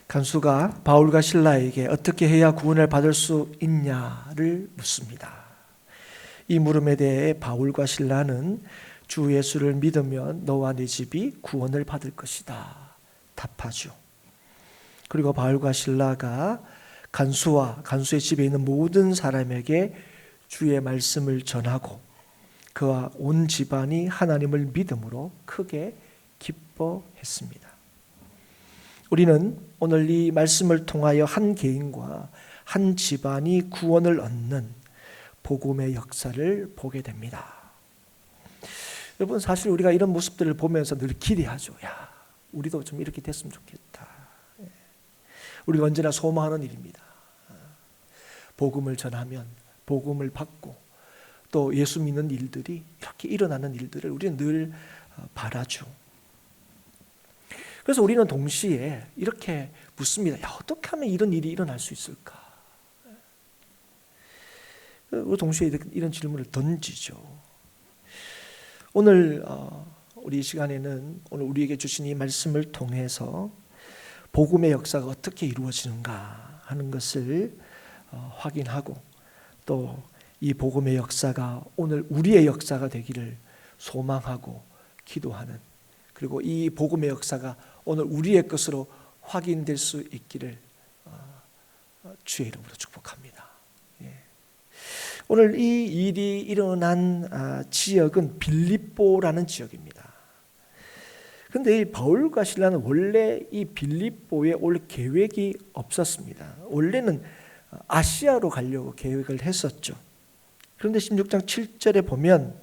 간수가 바울과 실라에게 어떻게 해야 구원을 받을 수 있냐를 묻습니다. 이 물음에 대해 바울과 실라는 주 예수를 믿으면 너와 네 집이 구원을 받을 것이다 답하죠. 그리고 바울과 실라가 간수의 집에 있는 모든 사람에게 주의 말씀을 전하고 그와 온 집안이 하나님을 믿음으로 크게 기뻐했습니다. 우리는 오늘 이 말씀을 통하여 한 개인과 한 집안이 구원을 얻는 복음의 역사를 보게 됩니다. 여러분, 사실 우리가 이런 모습들을 보면서 늘 기대하죠. 야, 우리도 좀 이렇게 됐으면 좋겠다. 우리가 언제나 소망하는 일입니다. 복음을 전하면 복음을 받고 또 예수 믿는 일들이 이렇게 일어나는 일들을 우리는 늘 바라죠. 그래서 우리는 동시에 이렇게 묻습니다. 야, 어떻게 하면 이런 일이 일어날 수 있을까? 동시에 이런 질문을 던지죠. 오늘 우리 시간에는 오늘 우리에게 주신 이 말씀을 통해서 복음의 역사가 어떻게 이루어지는가 하는 것을 확인하고 또 이 복음의 역사가 오늘 우리의 역사가 되기를 소망하고 기도하는, 그리고 이 복음의 역사가 오늘 우리의 것으로 확인될 수 있기를 주의 이름으로 축복합니다. 오늘 이 일이 일어난 지역은 빌립보라는 지역입니다. 그런데 이 바울과 실라는 원래 이 빌립보에 올 계획이 없었습니다. 원래는 아시아로 가려고 계획을 했었죠. 그런데 16장 7절에 보면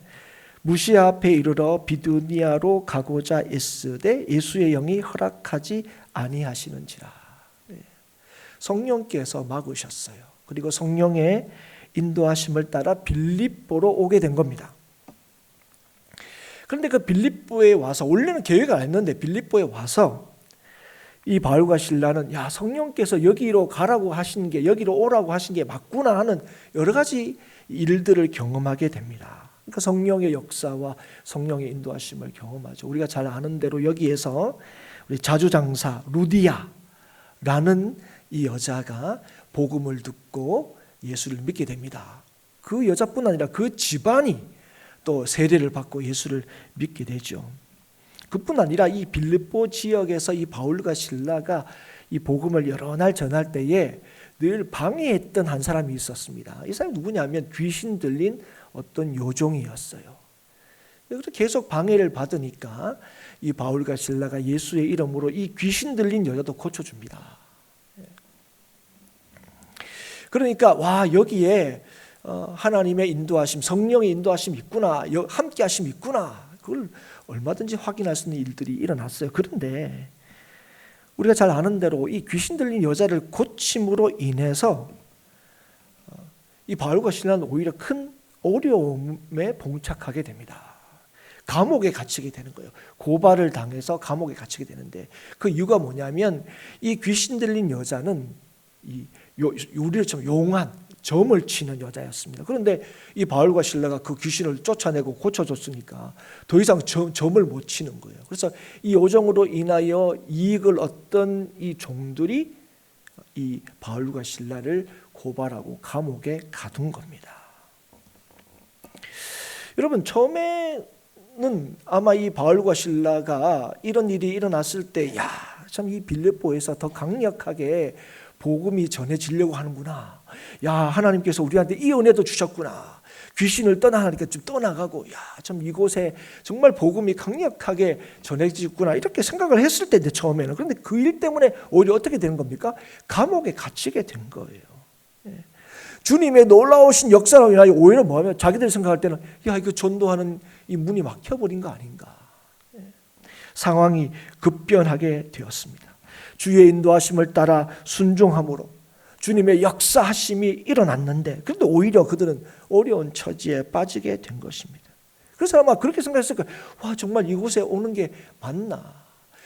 무시아 앞에 이르러 비두니아로 가고자 애쓰되 예수의 영이 허락하지 아니하시는지라. 성령께서 막으셨어요. 그리고 성령의 인도하심을 따라 빌립보로 오게 된 겁니다. 그런데 그 빌립보에 와서 원래는 계획을 안 했는데 빌립보에 와서 이 바울과 실라는 야, 성령께서 여기로 가라고 하신 게, 여기로 오라고 하신 게 맞구나 하는 여러 가지 일들을 경험하게 됩니다. 그러니까 성령의 역사와 성령의 인도하심을 경험하죠. 우리가 잘 아는 대로 여기에서 우리 자주장사 루디아라는 이 여자가 복음을 듣고 예수를 믿게 됩니다. 그 여자뿐 아니라 그 집안이 또 세례를 받고 예수를 믿게 되죠. 그뿐 아니라 이 빌립보 지역에서 이 바울과 실라가 이 복음을 여러 날 전할 때에 늘 방해했던 한 사람이 있었습니다. 이 사람이 누구냐면 귀신 들린 어떤 요종이었어요. 그래서 계속 방해를 받으니까 이 바울과 실라가 예수의 이름으로 이 귀신 들린 여자도 고쳐줍니다. 그러니까 와, 여기에 하나님의 인도하심, 성령의 인도하심이 있구나, 함께 하심이 있구나, 그걸 얼마든지 확인할 수 있는 일들이 일어났어요. 그런데 우리가 잘 아는 대로 이 귀신 들린 여자를 고침으로 인해서 이 바울과 실라는 오히려 큰 어려움에 봉착하게 됩니다. 감옥에 갇히게 되는 거예요. 고발을 당해서 감옥에 갇히게 되는데 그 이유가 뭐냐면 이 귀신 들린 여자는 우리처럼 용한 점을 치는 여자였습니다. 그런데 이 바울과 실라가 그 귀신을 쫓아내고 고쳐줬으니까 더 이상 점을 못 치는 거예요. 그래서 이 요정으로 인하여 이익을 얻던 이 종들이 이 바울과 실라를 고발하고 감옥에 가둔 겁니다. 여러분, 처음에는 아마 이 바울과 실라가 이런 일이 일어났을 때 야, 참 이 빌립보에서 더 강력하게 복음이 전해지려고 하는구나. 야, 하나님께서 우리한테 이 은혜도 주셨구나. 귀신을 떠나니까 좀 떠나가고, 야, 참 이곳에 정말 복음이 강력하게 전해지구나. 이렇게 생각을 했을 때인데 처음에는. 그런데 그 일 때문에 오히려 어떻게 되는 겁니까? 감옥에 갇히게 된 거예요. 주님의 놀라우신 역사로 인하여 오히려 뭐하면 자기들 생각할 때는 야, 이거 전도하는 이 문이 막혀버린 거 아닌가. 상황이 급변하게 되었습니다. 주의 인도하심을 따라 순종함으로 주님의 역사하심이 일어났는데 그런데 오히려 그들은 어려운 처지에 빠지게 된 것입니다. 그래서 아마 그렇게 생각했을 거예요. 와, 정말 이곳에 오는 게 맞나?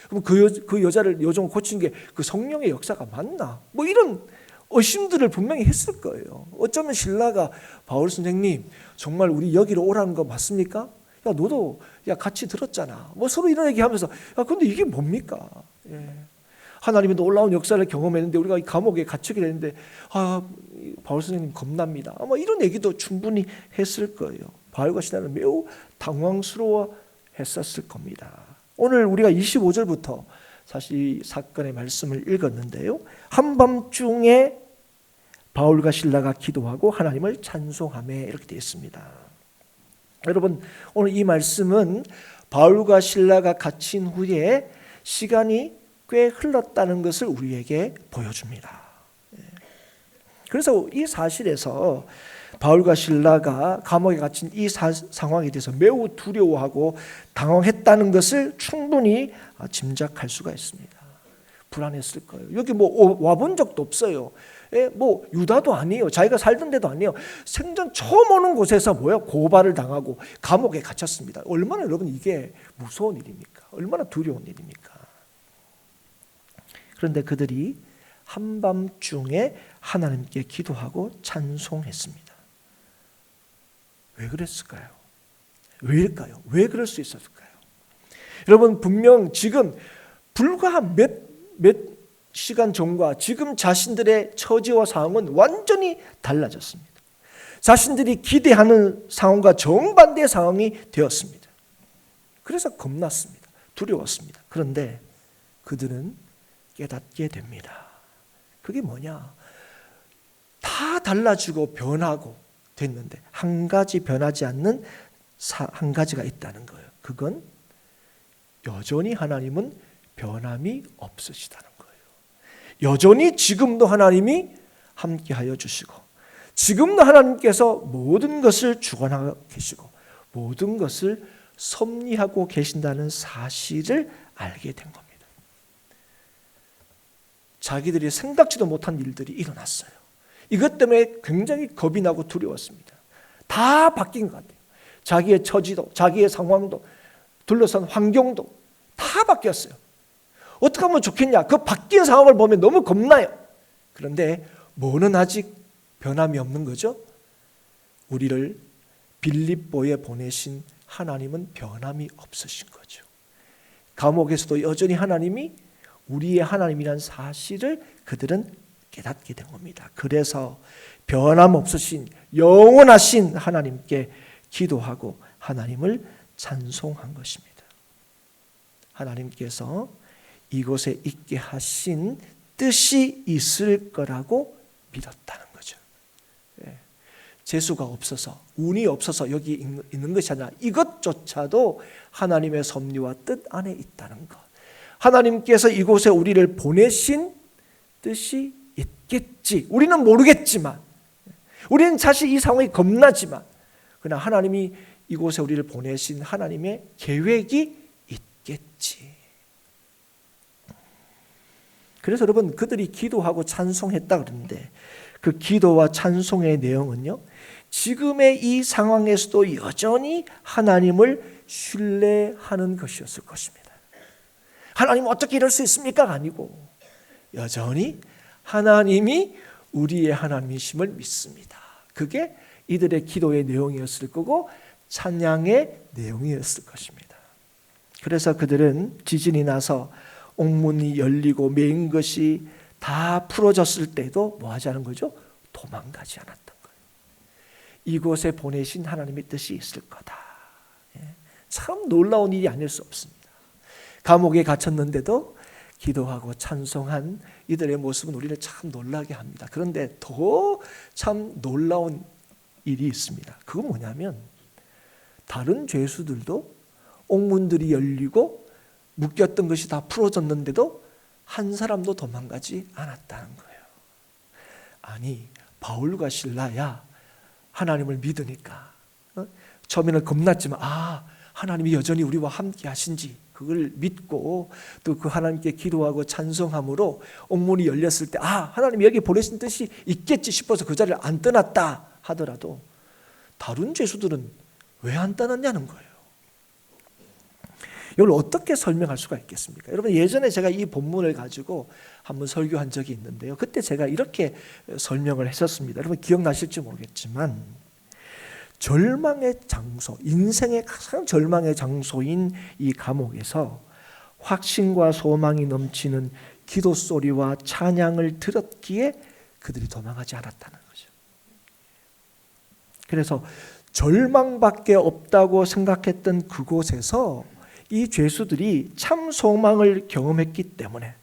그럼 그 여자를 요정을 고친 게 그 성령의 역사가 맞나? 뭐 이런 의심들을 분명히 했을 거예요. 어쩌면 신라가 바울 선생님 정말 우리 여기로 오라는 거 맞습니까? 야, 너도 야 같이 들었잖아. 뭐 서로 이런 얘기하면서 야, 근데 이게 뭡니까? 예. 하나님의 놀라운 역사를 경험했는데 우리가 이 감옥에 갇히게 되는데 바울 선생님 겁납니다. 아마 이런 얘기도 충분히 했을 거예요. 바울과 시라는 매우 당황스러워 했었을 겁니다. 오늘 우리가 25절부터 사실 이 사건의 말씀을 읽었는데요. 한밤중에 바울과 실라가 기도하고 하나님을 찬송하며 이렇게 되어 있습니다. 여러분, 오늘 이 말씀은 바울과 실라가 갇힌 후에 시간이 꽤 흘렀다는 것을 우리에게 보여줍니다. 그래서 이 사실에서 바울과 실라가 감옥에 갇힌 이 상황에 대해서 매우 두려워하고 당황했다는 것을 충분히 짐작할 수가 있습니다. 불안했을 거예요. 여기 뭐 와본 적도 없어요. 뭐 유다도 아니에요. 자기가 살던 데도 아니에요. 생전 처음 오는 곳에서 고발을 당하고 감옥에 갇혔습니다. 얼마나 여러분 이게 무서운 일입니까? 얼마나 두려운 일입니까? 그런데 그들이 한밤중에 하나님께 기도하고 찬송했습니다. 왜 그랬을까요? 왜일까요? 왜 그럴 수 있었을까요? 여러분, 분명 지금 불과 몇 시간 전과 지금 자신들의 처지와 상황은 완전히 달라졌습니다. 자신들이 기대하는 상황과 정반대의 상황이 되었습니다. 그래서 겁났습니다. 두려웠습니다. 그런데 그들은 깨닫게 됩니다. 그게 뭐냐? 다 달라지고 변하고 됐는데 한 가지 변하지 않는 한 가지가 있다는 거예요. 그건 여전히 하나님은 변함이 없으시다는 거예요. 여전히 지금도 하나님이 함께하여 주시고 지금도 하나님께서 모든 것을 주관하고 계시고 모든 것을 섭리하고 계신다는 사실을 알게 된 겁니다. 자기들이 생각지도 못한 일들이 일어났어요. 이것 때문에 굉장히 겁이 나고 두려웠습니다. 다 바뀐 것 같아요. 자기의 처지도 자기의 상황도 둘러싼 환경도 다 바뀌었어요. 어떻게 하면 좋겠냐? 그 바뀐 상황을 보면 너무 겁나요. 그런데 뭐는 아직 변함이 없는 거죠? 우리를 빌립보에 보내신 하나님은 변함이 없으신 거죠. 감옥에서도 여전히 하나님이 우리의 하나님이라는 사실을 그들은 깨닫게 된 겁니다. 그래서 변함없으신 영원하신 하나님께 기도하고 하나님을 찬송한 것입니다. 하나님께서 이곳에 있게 하신 뜻이 있을 거라고 믿었다는 거죠. 재수가 없어서 운이 없어서 여기 있는 것이 아니라 이것조차도 하나님의 섭리와 뜻 안에 있다는 것. 하나님께서 이곳에 우리를 보내신 뜻이 있겠지. 우리는 모르겠지만 우리는 사실 이 상황이 겁나지만 그러나 하나님이 이곳에 우리를 보내신 하나님의 계획이 있겠지. 그래서 여러분 그들이 기도하고 찬송했다 그러는데 그 기도와 찬송의 내용은요. 지금의 이 상황에서도 여전히 하나님을 신뢰하는 것이었을 것입니다. 하나님 어떻게 이럴 수 있습니까? 아니고 여전히 하나님이 우리의 하나님이심을 믿습니다. 그게 이들의 기도의 내용이었을 거고 찬양의 내용이었을 것입니다. 그래서 그들은 지진이 나서 옥문이 열리고 메인 것이 다 풀어졌을 때도 뭐 하지 않은 거죠? 도망가지 않았던 거예요. 이곳에 보내신 하나님의 뜻이 있을 거다. 참 놀라운 일이 아닐 수 없습니다. 감옥에 갇혔는데도 기도하고 찬송한 이들의 모습은 우리를 참 놀라게 합니다. 그런데 더 참 놀라운 일이 있습니다. 그건 뭐냐면 다른 죄수들도 옥문들이 열리고 묶였던 것이 다 풀어졌는데도 한 사람도 도망가지 않았다는 거예요. 아니 바울과 실라야 하나님을 믿으니까 처음에는 겁났지만 하나님이 여전히 우리와 함께 하신지 그걸 믿고 또 그 하나님께 기도하고 찬송함으로 옥문이 열렸을 때 하나님이 여기 보내신 뜻이 있겠지 싶어서 그 자리를 안 떠났다 하더라도 다른 죄수들은 왜 안 떠났냐는 거예요. 이걸 어떻게 설명할 수가 있겠습니까? 여러분 예전에 제가 이 본문을 가지고 한번 설교한 적이 있는데요. 그때 제가 이렇게 설명을 했었습니다. 여러분 기억나실지 모르겠지만 절망의 장소, 인생의 가장 절망의 장소인 이 감옥에서 확신과 소망이 넘치는 기도 소리와 찬양을 들었기에 그들이 도망하지 않았다는 거죠. 그래서 절망밖에 없다고 생각했던 그곳에서 이 죄수들이 참 소망을 경험했기 때문에,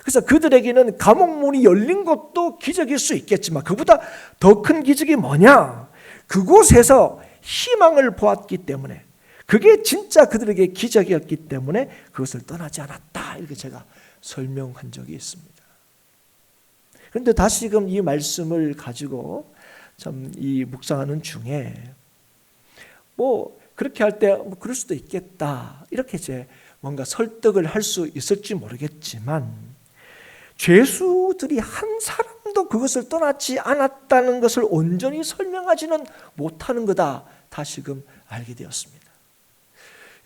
그래서 그들에게는 감옥 문이 열린 것도 기적일 수 있겠지만 그보다 더 큰 기적이 뭐냐? 그곳에서 희망을 보았기 때문에, 그게 진짜 그들에게 기적이었기 때문에 그것을 떠나지 않았다, 이렇게 제가 설명한 적이 있습니다. 그런데 다시금 이 말씀을 가지고 참 이 묵상하는 중에 그렇게 할 때 그럴 수도 있겠다, 이렇게 이제 뭔가 설득을 할 수 있을지 모르겠지만, 죄수들이 한 사람도 그것을 떠나지 않았다는 것을 온전히 설명하지는 못하는 거다, 다시금 알게 되었습니다.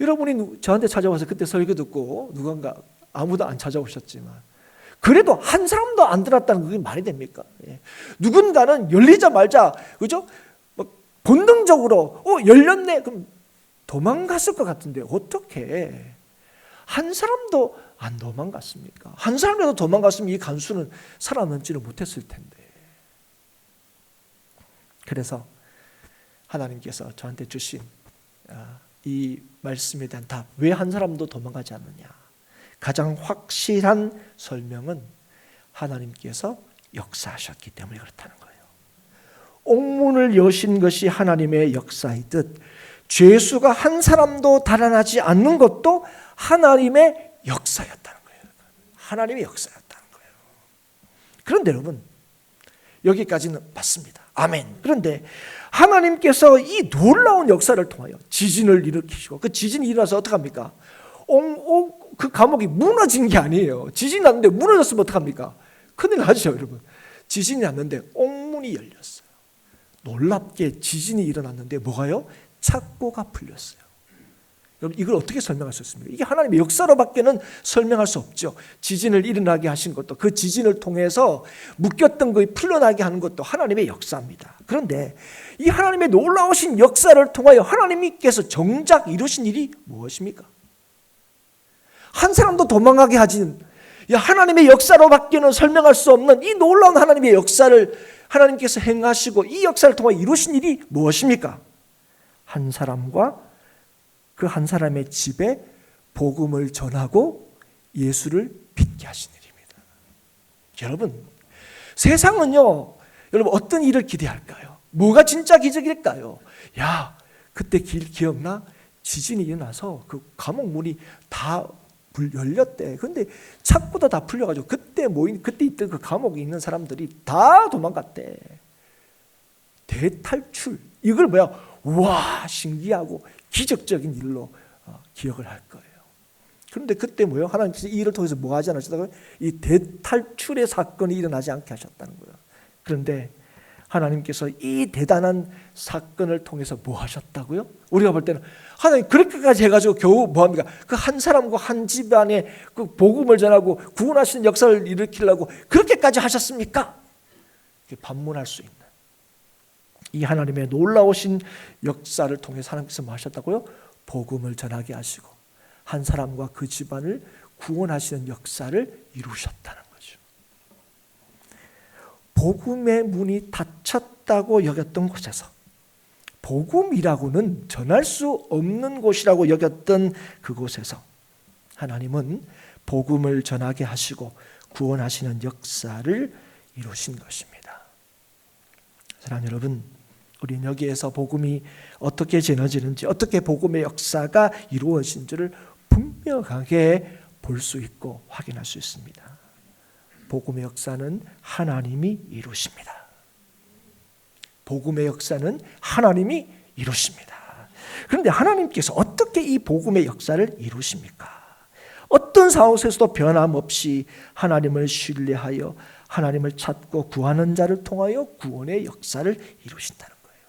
여러분이 저한테 찾아와서 그때 설교 듣고 누군가 아무도 안 찾아오셨지만 그래도 한 사람도 안 들었다는 그게 말이 됩니까? 누군가는 열리자마자, 그죠? 본능적으로 열렸네, 그럼 도망갔을 것 같은데 어떻게 한 사람도 안 도망갔습니까? 한 사람이라도 도망갔으면 이 간수는 살아남지를 못했을 텐데. 그래서 하나님께서 저한테 주신 이 말씀에 대한 답, 왜 한 사람도 도망가지 않느냐, 가장 확실한 설명은 하나님께서 역사하셨기 때문에 그렇다는 거예요. 옥문을 여신 것이 하나님의 역사이듯 죄수가 한 사람도 달아나지 않는 것도 하나님의 역사였다는 거예요. 하나님의 역사였다는 거예요. 그런데 여러분, 여기까지는 맞습니다. 아멘. 그런데 하나님께서 이 놀라운 역사를 통하여 지진을 일으키시고, 그 지진이 일어나서 어떡합니까? 그 감옥이 무너진 게 아니에요. 지진이 났는데 무너졌으면 어떡합니까? 큰일 나죠, 여러분. 지진이 났는데 옥문이 열렸어요. 놀랍게 지진이 일어났는데 뭐가요? 착고가 풀렸어요. 여러분, 이걸 어떻게 설명할 수 있습니까? 이게 하나님의 역사로밖에는 설명할 수 없죠. 지진을 일어나게 하신 것도, 그 지진을 통해서 묶였던 것이 풀려나게 하는 것도 하나님의 역사입니다. 그런데 이 하나님의 놀라우신 역사를 통하여 하나님께서 정작 이루신 일이 무엇입니까? 한 사람도 도망가게 하진, 하나님의 역사로밖에는 설명할 수 없는 이 놀라운 하나님의 역사를 하나님께서 행하시고 이 역사를 통해 이루신 일이 무엇입니까? 한 사람과 그 한 사람의 집에 복음을 전하고 예수를 믿게 하신 일입니다. 여러분, 세상은요, 여러분 어떤 일을 기대할까요? 뭐가 진짜 기적일까요? 그때 기억나? 지진이 일어나서 그 감옥 문이 다 열렸대. 근데 착고도 다 풀려가지고 그때 있던 그 감옥에 있는 사람들이 다 도망갔대. 대탈출. 이걸 와, 신기하고 기적적인 일로 기억을 할 거예요. 그런데 그때 하나님께서 이 일을 통해서 뭐 하지 않으셨다고요? 이 대탈출의 사건이 일어나지 않게 하셨다는 거예요. 그런데 하나님께서 이 대단한 사건을 통해서 뭐 하셨다고요? 우리가 볼 때는 하나님 그렇게까지 해가지고 겨우 뭐 합니까? 그 한 사람과 한 집안에 그 복음을 전하고 구원하시는 역사를 일으키려고 그렇게까지 하셨습니까? 반문할 수 있는 이 하나님의 놀라우신 역사를 통해서 하나님께서 뭐 하셨다고요? 복음을 전하게 하시고 한 사람과 그 집안을 구원하시는 역사를 이루셨다는 거죠. 복음의 문이 닫혔다고 여겼던 곳에서, 복음이라고는 전할 수 없는 곳이라고 여겼던 그곳에서 하나님은 복음을 전하게 하시고 구원하시는 역사를 이루신 것입니다. 사랑하는 여러분, 우리는 여기에서 복음이 어떻게 전해지는지, 어떻게 복음의 역사가 이루어진지를 분명하게 볼 수 있고 확인할 수 있습니다. 복음의 역사는 하나님이 이루십니다. 복음의 역사는 하나님이 이루십니다. 그런데 하나님께서 어떻게 이 복음의 역사를 이루십니까? 어떤 상황에서도 변함없이 하나님을 신뢰하여 하나님을 찾고 구하는 자를 통하여 구원의 역사를 이루신다는 거예요.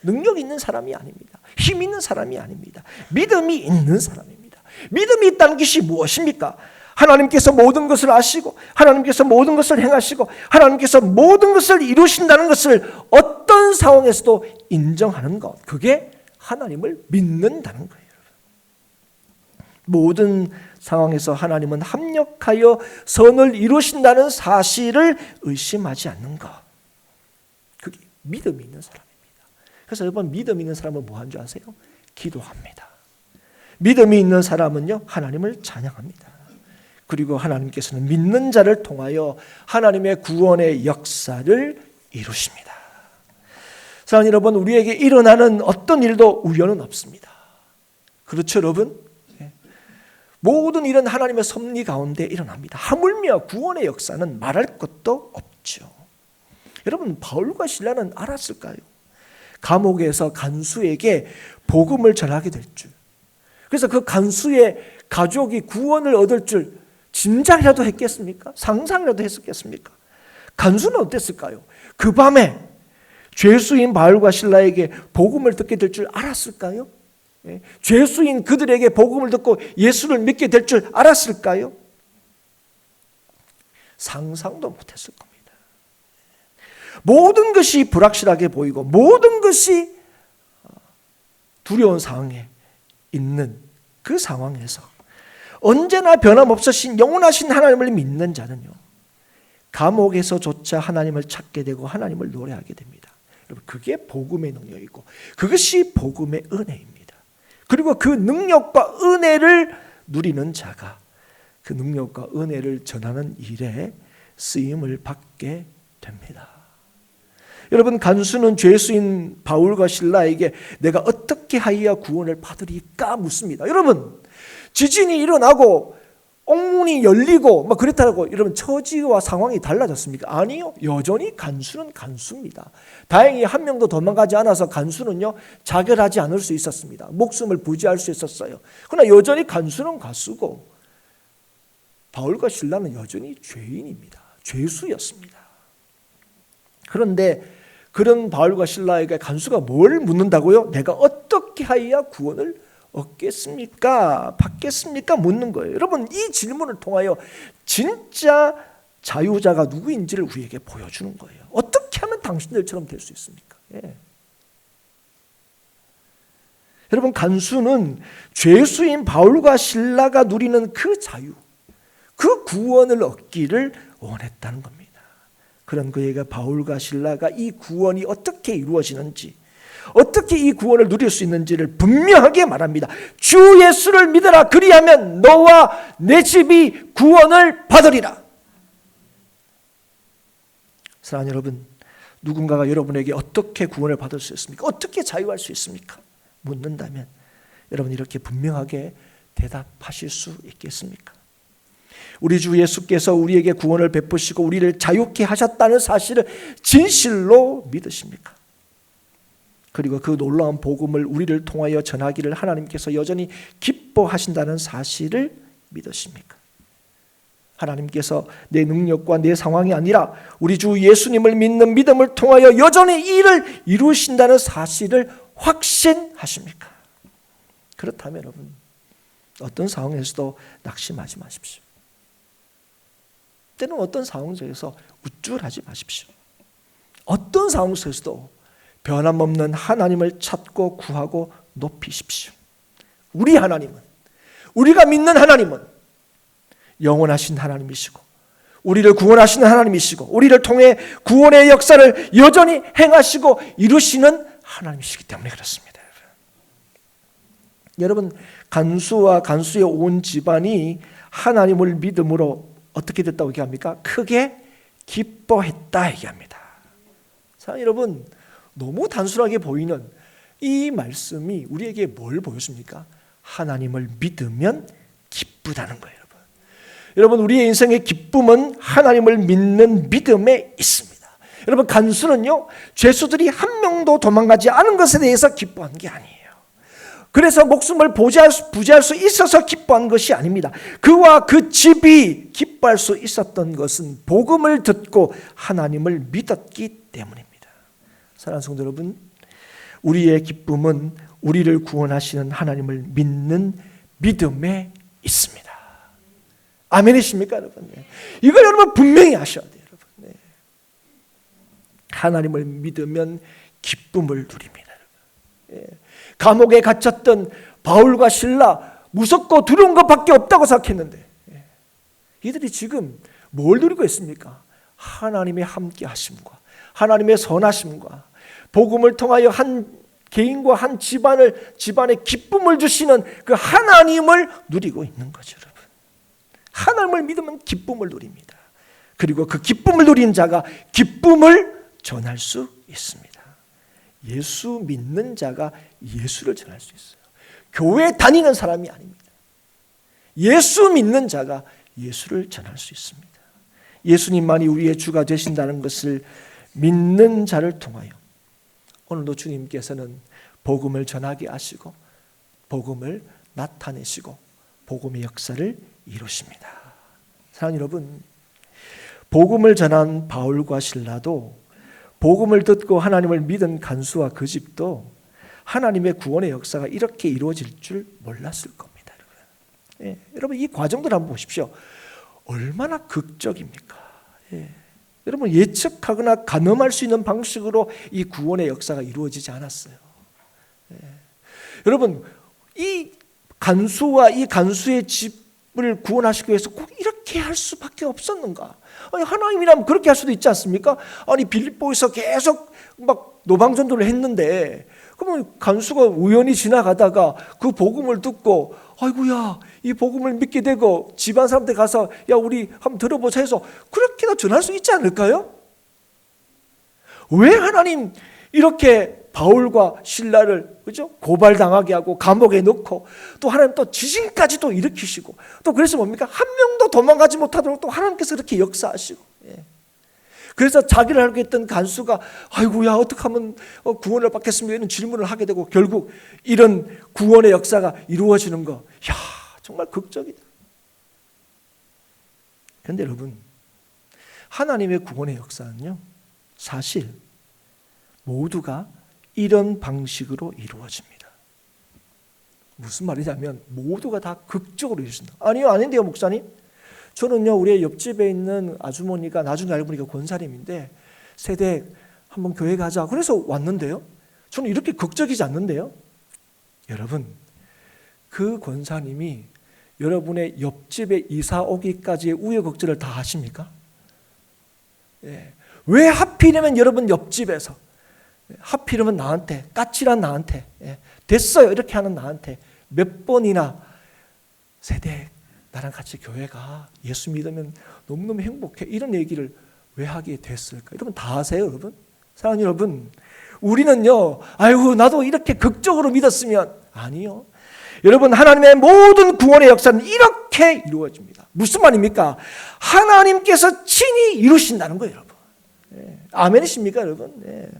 능력 있는 사람이 아닙니다. 힘 있는 사람이 아닙니다. 믿음이 있는 사람입니다. 믿음이 있다는 것이 무엇입니까? 하나님께서 모든 것을 아시고 하나님께서 모든 것을 행하시고 하나님께서 모든 것을 이루신다는 것을 어떤 상황에서도 인정하는 것, 그게 하나님을 믿는다는 거예요. 모든 상황에서 하나님은 합력하여 선을 이루신다는 사실을 의심하지 않는 것. 그게 믿음이 있는 사람입니다. 그래서 여러분, 믿음이 있는 사람은 뭐 하는 줄 아세요? 기도합니다. 믿음이 있는 사람은요, 하나님을 찬양합니다. 그리고 하나님께서는 믿는 자를 통하여 하나님의 구원의 역사를 이루십니다. 사랑하는 여러분, 우리에게 일어나는 어떤 일도 우연은 없습니다. 그렇죠, 여러분? 모든 일은 하나님의 섭리 가운데 일어납니다. 하물며 구원의 역사는 말할 것도 없죠. 여러분, 바울과 실라는 알았을까요? 감옥에서 간수에게 복음을 전하게 될 줄, 그래서 그 간수의 가족이 구원을 얻을 줄 짐작이라도 했겠습니까? 상상이라도 했었겠습니까? 간수는 어땠을까요? 그 밤에 죄수인 바울과 실라에게 복음을 듣게 될 줄 알았을까요? 죄수인 그들에게 복음을 듣고 예수를 믿게 될 줄 알았을까요? 상상도 못했을 겁니다. 모든 것이 불확실하게 보이고 모든 것이 두려운 상황에 있는 그 상황에서 언제나 변함없으신 영원하신 하나님을 믿는 자는요, 감옥에서조차 하나님을 찾게 되고 하나님을 노래하게 됩니다. 여러분, 그게 복음의 능력이고 그것이 복음의 은혜입니다. 그리고 그 능력과 은혜를 누리는 자가 그 능력과 은혜를 전하는 일에 쓰임을 받게 됩니다. 여러분, 간수는 죄수인 바울과 실라에게 내가 어떻게 하여야 구원을 받으리까 묻습니다. 여러분, 지진이 일어나고 옥문이 열리고 막 그랬다고 여러분 처지와 상황이 달라졌습니까? 아니요. 여전히 간수는 간수입니다. 다행히 한 명도 도망가지 않아서 간수는요 자결하지 않을 수 있었습니다. 목숨을 부지할 수 있었어요. 그러나 여전히 간수는 간수고 바울과 실라는 여전히 죄인입니다. 죄수였습니다. 그런데 그런 바울과 실라에게 간수가 뭘 묻는다고요? 내가 어떻게 하여야 구원을 얻겠습니까? 받겠습니까? 묻는 거예요. 여러분, 이 질문을 통하여 진짜 자유자가 누구인지를 우리에게 보여주는 거예요. 어떻게 하면 당신들처럼 될 수 있습니까? 예. 여러분, 간수는 죄수인 바울과 실라가 누리는 그 자유, 그 구원을 얻기를 원했다는 겁니다. 그런 그에게 바울과 실라가 이 구원이 어떻게 이루어지는지, 어떻게 이 구원을 누릴 수 있는지를 분명하게 말합니다. 주 예수를 믿어라. 그리하면 너와 내 집이 구원을 받으리라. 사랑하는 여러분, 누군가가 여러분에게 어떻게 구원을 받을 수 있습니까? 어떻게 자유할 수 있습니까? 묻는다면 여러분 이렇게 분명하게 대답하실 수 있겠습니까? 우리 주 예수께서 우리에게 구원을 베푸시고 우리를 자유케 하셨다는 사실을 진실로 믿으십니까? 그리고 그 놀라운 복음을 우리를 통하여 전하기를 하나님께서 여전히 기뻐하신다는 사실을 믿으십니까? 하나님께서 내 능력과 내 상황이 아니라 우리 주 예수님을 믿는 믿음을 통하여 여전히 이 일을 이루신다는 사실을 확신하십니까? 그렇다면 여러분 어떤 상황에서도 낙심하지 마십시오. 때는 어떤 상황 속에서 우쭐하지 마십시오. 어떤 상황 속에서도 변함없는 하나님을 찾고 구하고 높이십시오. 우리 하나님은, 우리가 믿는 하나님은 영원하신 하나님이시고 우리를 구원하시는 하나님이시고 우리를 통해 구원의 역사를 여전히 행하시고 이루시는 하나님이시기 때문에 그렇습니다. 여러분, 간수와 간수의 온 집안이 하나님을 믿음으로 어떻게 됐다고 얘기합니까? 크게 기뻐했다 얘기합니다. 자, 여러분, 너무 단순하게 보이는 이 말씀이 우리에게 뭘 보여줍니까? 하나님을 믿으면 기쁘다는 거예요. 여러분, 우리의 인생의 기쁨은 하나님을 믿는 믿음에 있습니다. 여러분, 간수는요 죄수들이 한 명도 도망가지 않은 것에 대해서 기뻐한 게 아니에요. 그래서 목숨을 부지할 수 있어서 기뻐한 것이 아닙니다. 그와 그 집이 기뻐할 수 있었던 것은 복음을 듣고 하나님을 믿었기 때문입니다. 사랑하는 성도 여러분, 우리의 기쁨은 우리를 구원하시는 하나님을 믿는 믿음에 있습니다. 아멘이십니까, 여러분? 이걸 여러분 분명히 아셔야 돼요, 여러분. 하나님을 믿으면 기쁨을 누립니다. 감옥에 갇혔던 바울과 실라 무섭고 두려운 것밖에 없다고 생각했는데 이들이 지금 뭘 누리고 있습니까? 하나님의 함께 하심과 하나님의 선하심과 복음을 통하여 한 개인과 한 집안에 기쁨을 주시는 그 하나님을 누리고 있는 거죠, 여러분. 하나님을 믿으면 기쁨을 누립니다. 그리고 그 기쁨을 누리는 자가 기쁨을 전할 수 있습니다. 예수 믿는 자가 예수를 전할 수 있어요. 교회 다니는 사람이 아닙니다. 예수 믿는 자가 예수를 전할 수 있습니다. 예수님만이 우리의 주가 되신다는 것을 믿는 자를 통하여 오늘도 주님께서는 복음을 전하게 하시고 복음을 나타내시고 복음의 역사를 이루십니다. 사랑하는 여러분, 복음을 전한 바울과 실라도 복음을 듣고 하나님을 믿은 간수와 그 집도 하나님의 구원의 역사가 이렇게 이루어질 줄 몰랐을 겁니다. 여러분, 여러분 이 과정들 한번 보십시오. 얼마나 극적입니까? 여러분 예측하거나 가늠할 수 있는 방식으로 이 구원의 역사가 이루어지지 않았어요. 여러분 이 간수와 이 간수의 집을 구원하시기 위해서 꼭 이렇게 할 수밖에 없었는가? 아니 하나님이라면 그렇게 할 수도 있지 않습니까? 아니 빌립보에서 계속 막 노방전도를 했는데 그러면 간수가 우연히 지나가다가 그 복음을 듣고 아이고야 이 복음을 믿게 되고 집안 사람들 가서 야 우리 한번 들어보자 해서 그렇게도 전할 수 있지 않을까요? 왜 하나님 이렇게 바울과 실라를 그죠? 고발당하게 하고 감옥에 넣고 또 하나님 또 지진까지 또 일으키시고 또 그래서 뭡니까? 한 명도 도망가지 못하도록 또 하나님께서 이렇게 역사하시고 그래서 자기를 알고 있던 간수가 아이고야 어떻게 하면 구원을 받겠습니까? 이런 질문을 하게 되고 결국 이런 구원의 역사가 이루어지는 거 야 정말 극적이다. 그런데 여러분 하나님의 구원의 역사는요 사실 모두가 이런 방식으로 이루어집니다. 무슨 말이냐면 모두가 다 극적으로 이루어진다. 아니요 아닌데요 목사님. 저는요 우리 옆집에 있는 아주머니가 나중에 알고 보니까 권사님인데 세대 한번 교회 가자 그래서 왔는데요. 저는 이렇게 극적이지 않는데요. 여러분 그 권사님이 여러분의 옆집에 이사 오기까지의 우여곡절을 다 하십니까? 왜 하필이면 여러분 옆집에서 하필이면 나한테 까칠한 나한테 됐어요 이렇게 하는 나한테 몇 번이나 세대 나랑 같이 교회 가 예수 믿으면 너무너무 행복해 이런 얘기를 왜 하게 됐을까? 여러분 다 아세요 여러분? 사랑하는 여러분 우리는요 아이고 나도 이렇게 극적으로 믿었으면 아니요 여러분 하나님의 모든 구원의 역사는 이렇게 이루어집니다. 무슨 말입니까? 하나님께서 친히 이루신다는 거예요 여러분. 아멘이십니까 여러분?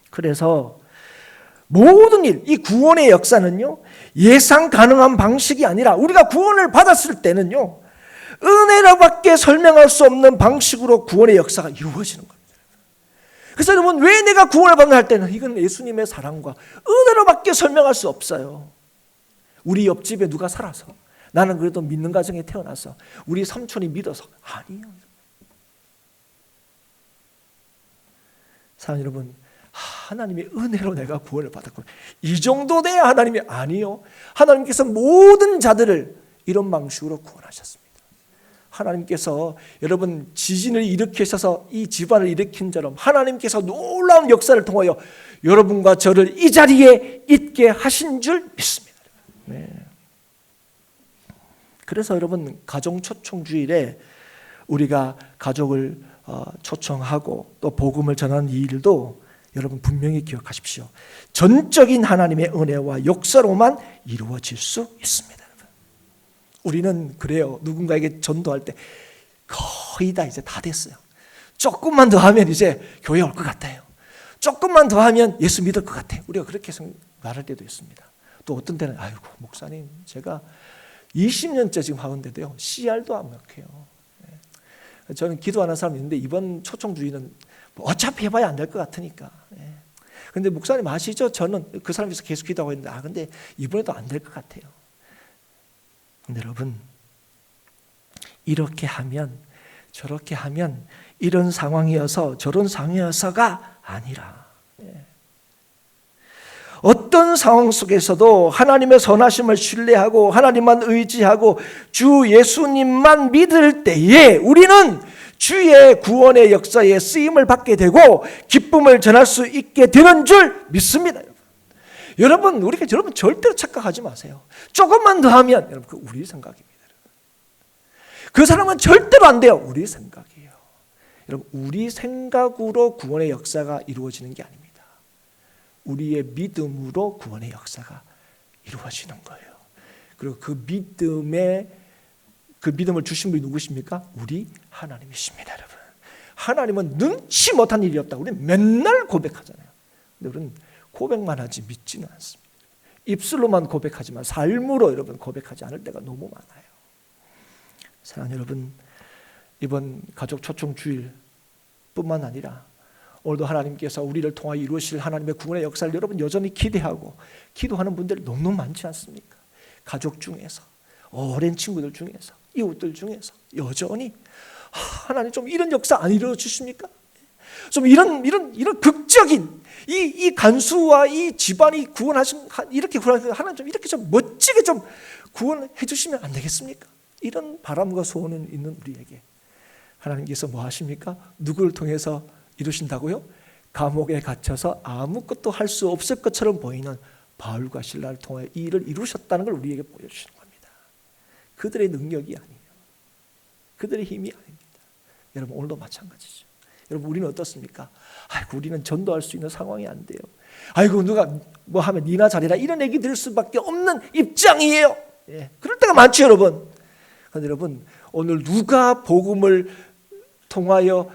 그래서 모든 일, 이 구원의 역사는요 예상 가능한 방식이 아니라 우리가 구원을 받았을 때는요 은혜로밖에 설명할 수 없는 방식으로 구원의 역사가 이루어지는 겁니다. 그래서 여러분 왜 내가 구원을 받나 할 때는 이건 예수님의 사랑과 은혜로밖에 설명할 수 없어요. 우리 옆집에 누가 살아서 나는 그래도 믿는 가정에 태어나서 우리 삼촌이 믿어서 아니에요. 사랑하는 여러분 하나님의 은혜로 내가 구원을 받았구나. 이 정도 돼야 하나님이 아니요. 하나님께서 모든 자들을 이런 방식으로 구원하셨습니다. 하나님께서 여러분 지진을 일으키셔서 이 집안을 일으킨 처럼 하나님께서 놀라운 역사를 통하여 여러분과 저를 이 자리에 있게 하신 줄 믿습니다. 그래서 여러분 가정초청주일에 우리가 가족을 초청하고 또 복음을 전하는 이 일도 여러분 분명히 기억하십시오. 전적인 하나님의 은혜와 역사로만 이루어질 수 있습니다. 우리는 그래요. 누군가에게 전도할 때 거의 다 이제 다 됐어요. 조금만 더 하면 이제 교회 올 것 같아요. 조금만 더 하면 예수 믿을 것 같아요. 우리가 그렇게 말할 때도 있습니다. 또 어떤 때는 아이고 목사님 제가 20년째 지금 하는데도요 CR도 안 먹혀요. 저는 기도하는 사람이 있는데 이번 초청주의는 어차피 해봐야 안 될 것 같으니까. 그런데 목사님 아시죠? 저는 그 사람에서 계속 기도하고 있는데 근데 이번에도 안 될 것 같아요. 근데 여러분 이렇게 하면 저렇게 하면 이런 상황이어서 저런 상황이어서가 아니라 어떤 상황 속에서도 하나님의 선하심을 신뢰하고 하나님만 의지하고 주 예수님만 믿을 때에 우리는 주의 구원의 역사에 쓰임을 받게 되고 기쁨을 전할 수 있게 되는 줄 믿습니다. 여러분, 여러분 절대로 착각하지 마세요. 조금만 더 하면 여러분 그 우리 생각입니다. 그 사람은 절대로 안 돼요. 우리 생각이에요. 여러분, 우리 생각으로 구원의 역사가 이루어지는 게 아닙니다. 우리의 믿음으로 구원의 역사가 이루어지는 거예요. 그리고 그 믿음을 주신 분이 누구십니까? 우리 하나님이십니다, 여러분. 하나님은 능치 못한 일이 없다. 우리는 맨날 고백하잖아요. 근데 우리는 고백만 하지 믿지는 않습니다. 입술로만 고백하지만 삶으로 여러분 고백하지 않을 때가 너무 많아요. 사랑하는 여러분, 이번 가족 초청 주일뿐만 아니라 오늘도 하나님께서 우리를 통하여 이루실 하나님의 구원의 역사를 여러분 여전히 기대하고 기도하는 분들이 너무 많지 않습니까? 가족 중에서, 오랜 친구들 중에서, 이웃들 중에서 여전히 하나님 좀 이런 역사 안 이루어 주십니까? 좀 이런 극적인 이 간수와 이 집안이 구원하신 이렇게 구원하신 하나님 좀 이렇게 좀 멋지게 좀 구원해 주시면 안 되겠습니까? 이런 바람과 소원은 있는 우리에게 하나님께서 뭐 하십니까? 누구를 통해서 이루신다고요? 감옥에 갇혀서 아무것도 할 수 없을 것처럼 보이는 바울과 실라를 통해 이 일을 이루셨다는 걸 우리에게 보여주시는 겁니다. 그들의 능력이 아니에요. 그들의 힘이 아닙니다. 여러분, 오늘도 마찬가지죠. 여러분, 우리는 어떻습니까? 아이고, 우리는 전도할 수 있는 상황이 안 돼요. 아이고, 누가 뭐 하면 니나 잘해라 이런 얘기 들을 수밖에 없는 입장이에요. 예, 그럴 때가 많죠, 여러분. 그런데 여러분, 오늘 누가 복음을 통하여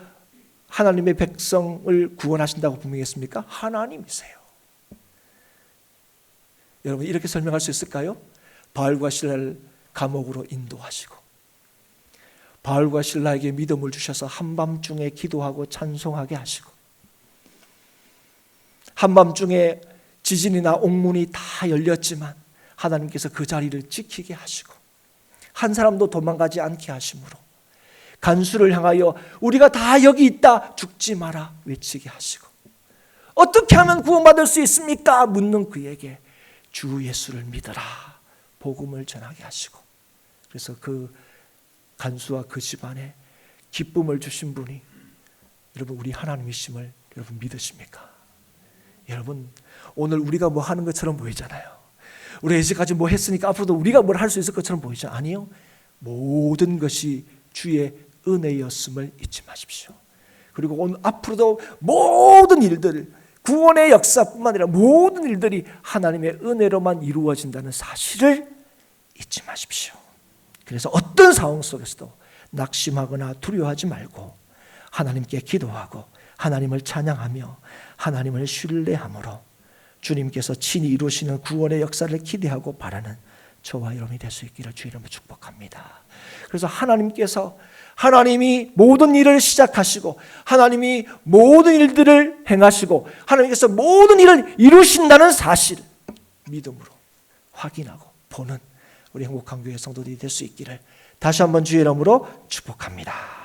하나님의 백성을 구원하신다고 분명했습니까? 하나님이세요. 여러분, 이렇게 설명할 수 있을까요? 바울과 실라를 감옥으로 인도하시고 바울과 실라에게 믿음을 주셔서 한밤중에 기도하고 찬송하게 하시고 한밤중에 지진이나 옥문이 다 열렸지만 하나님께서 그 자리를 지키게 하시고 한 사람도 도망가지 않게 하심으로 간수를 향하여 우리가 다 여기 있다 죽지 마라 외치게 하시고 어떻게 하면 구원받을 수 있습니까? 묻는 그에게 주 예수를 믿어라 복음을 전하게 하시고 그래서 그 간수와 그 집안에 기쁨을 주신 분이 여러분 우리 하나님이심을 여러분 믿으십니까? 여러분 오늘 우리가 뭐 하는 것처럼 보이잖아요. 우리 이제까지 뭐 했으니까 앞으로도 우리가 뭘 할 수 있을 것처럼 보이죠? 아니요. 모든 것이 주의 은혜였음을 잊지 마십시오. 그리고 오늘 앞으로도 모든 일들 구원의 역사뿐만 아니라 모든 일들이 하나님의 은혜로만 이루어진다는 사실을 잊지 마십시오. 그래서 어떤 상황 속에서도 낙심하거나 두려워하지 말고 하나님께 기도하고 하나님을 찬양하며 하나님을 신뢰함으로 주님께서 친히 이루시는 구원의 역사를 기대하고 바라는 저와 여러분이 될 수 있기를 주의 이름으로 축복합니다. 그래서 하나님이 모든 일을 시작하시고 하나님이 모든 일들을 행하시고 하나님께서 모든 일을 이루신다는 사실 믿음으로 확인하고 보는 우리 행복한 교회 성도들이 될 수 있기를 다시 한번 주의 이름으로 축복합니다.